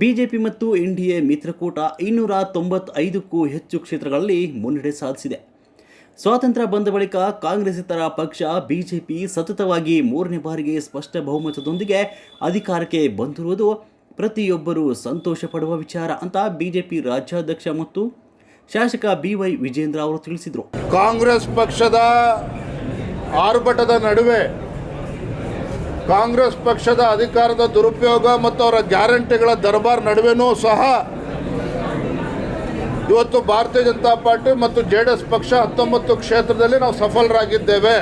BJP ಮತ್ತು NDA ಮಿತ್ರಕೂಟ 295ಕ್ಕೂ ಹೆಚ್ಚು ಕ್ಷೇತ್ರಗಳಲ್ಲಿ ಮುನ್ನಡೆ ಸಾಧಿಸಿದೆ. ಸ್ವಾತಂತ್ರ್ಯ ಬಂದ ಬಳಿಕ ಕಾಂಗ್ರೆಸ್ಸೇತರ ಪಕ್ಷ ಬಿಜೆಪಿ ಸತತವಾಗಿ 3ನೇ ಬಾರಿಗೆ ಸ್ಪಷ್ಟ ಬಹುಮತದೊಂದಿಗೆ ಅಧಿಕಾರಕ್ಕೆ ಬಂದಿರುವುದು ಪ್ರತಿಯೊಬ್ಬರೂ ಸಂತೋಷ ಪಡುವ ವಿಚಾರ ಅಂತ ಬಿಜೆಪಿ ರಾಜ್ಯಾಧ್ಯಕ್ಷ ಮತ್ತು ಶಾಸಕ BY ವಿಜೇಂದ್ರ ಅವರು ತಿಳಿಸಿದರು. ಕಾಂಗ್ರೆಸ್ ಪಕ್ಷದ ಆರ್ಭಟದ ನಡುವೆ ಕಾಂಗ್ರೆಸ್ ಪಕ್ಷದ ಅಧಿಕಾರದ ದುರುಪಯೋಗ ಮತ್ತು ಅವರ ಗ್ಯಾರಂಟಿಗಳ ದರ್ಬಾರ್ ನಡುವೆನೂ ಸಹ ಇವತ್ತು ಭಾರತೀಯ ಜನತಾ ಪಾರ್ಟಿ ಮತ್ತು JDS ಪಕ್ಷ 19 ಕ್ಷೇತ್ರದಲ್ಲಿ ನಾವು ಸಫಲರಾಗಿದ್ದೇವೆ.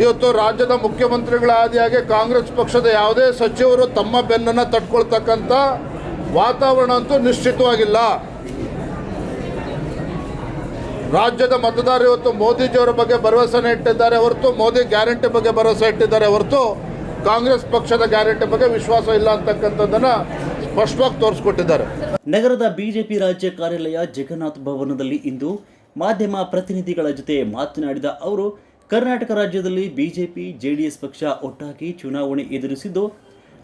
ಇವತ್ತು ರಾಜ್ಯದ ಮುಖ್ಯಮಂತ್ರಿಗಳ ಆದಿಯಾಗಿ ಕಾಂಗ್ರೆಸ್ ಪಕ್ಷದ ಯಾವುದೇ ಸಚಿವರು ತಮ್ಮ ಬೆನ್ನನ್ನು ತಟ್ಕೊಳ್ತಕ್ಕಂಥ ವಾತಾವರಣ ಅಂತೂ ನಿಶ್ಚಿತವಾಗಿಲ್ಲ. ರಾಜ್ಯದ ಮತದಾರರು ಇವತ್ತು ಮೋದಿಜಿಯವರ ಬಗ್ಗೆ ಭರವಸೆನ ಇಟ್ಟಿದ್ದಾರೆ ಹೊರತು, ಮೋದಿ ಗ್ಯಾರಂಟಿ ಬಗ್ಗೆ ಭರವಸೆ ಇಟ್ಟಿದ್ದಾರೆ ಹೊರತು ಕಾಂಗ್ರೆಸ್ ಪಕ್ಷದ ಗ್ಯಾರಂಟಿ ಬಗ್ಗೆ ವಿಶ್ವಾಸ ಇಲ್ಲ ಅಂತಕ್ಕಂಥದ್ದನ್ನು ಸ್ಪಷ್ಟವಾಗಿ ತೋರಿಸ್ಕೊಟ್ಟಿದ್ದಾರೆ. ನಗರದ ಬಿಜೆಪಿ ರಾಜ್ಯ ಕಾರ್ಯಾಲಯ ಜಗನ್ನಾಥ್ ಭವನದಲ್ಲಿ ಇಂದು ಮಾಧ್ಯಮ ಪ್ರತಿನಿಧಿಗಳ ಜೊತೆ ಮಾತನಾಡಿದ ಅವರು, ಕರ್ನಾಟಕ ರಾಜ್ಯದಲ್ಲಿ ಬಿಜೆಪಿ JDS ಪಕ್ಷ ಒಟ್ಟಾಗಿ ಚುನಾವಣೆ ಎದುರಿಸಿದ್ದು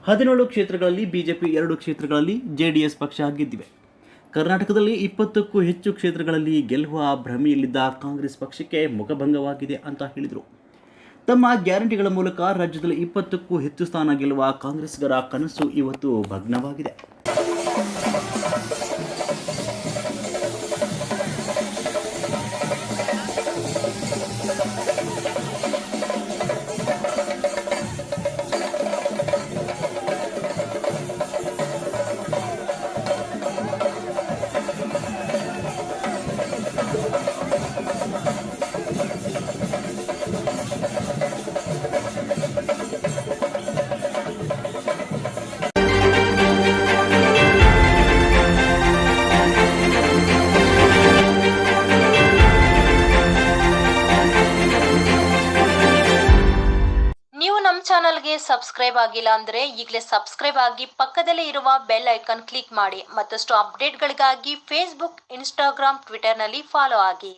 17 ಕ್ಷೇತ್ರಗಳಲ್ಲಿ ಬಿಜೆಪಿ 2 ಕ್ಷೇತ್ರಗಳಲ್ಲಿ JDS ಪಕ್ಷ ಗೆದ್ದಿವೆ. ಕರ್ನಾಟಕದಲ್ಲಿ 20ಕ್ಕೂ ಹೆಚ್ಚು ಕ್ಷೇತ್ರಗಳಲ್ಲಿ ಗೆಲ್ಲುವ ಭ್ರಮೆಯಲ್ಲಿದ್ದ ಕಾಂಗ್ರೆಸ್ ಪಕ್ಷಕ್ಕೆ ಮುಖಭಂಗವಾಗಿದೆ ಅಂತ ಹೇಳಿದರು. ತಮ್ಮ ಗ್ಯಾರಂಟಿಗಳ ಮೂಲಕ ರಾಜ್ಯದಲ್ಲಿ 20ಕ್ಕೂ ಹೆಚ್ಚು ಸ್ಥಾನ ಗೆಲ್ಲುವ ಕಾಂಗ್ರೆಸ್ಗರ ಕನಸು ಇವತ್ತು ಭಗ್ನವಾಗಿದೆ. ಚಾನಲ್ಗೆ ಸಬ್ಸ್ಕ್ರೈಬ್ ಆಗಿಲ್ಲ ಅಂದ್ರೆ ಈಗಲೇ ಸಬ್ಸ್ಕ್ರೈಬ್ ಆಗಿ ಪಕ್ಕದಲ್ಲೇ ಇರುವ ಬೆಲ್ ಐಕಾನ್ ಕ್ಲಿಕ್ ಮಾಡಿ. ಮತ್ತಷ್ಟು ಅಪ್ಡೇಟ್ಗಳಿಗಾಗಿ ಫೇಸ್ಬುಕ್, ಇನ್ಸ್ಟಾಗ್ರಾಮ್, ಟ್ವಿಟರ್ನಲ್ಲಿ ಫಾಲೋ ಆಗಿ.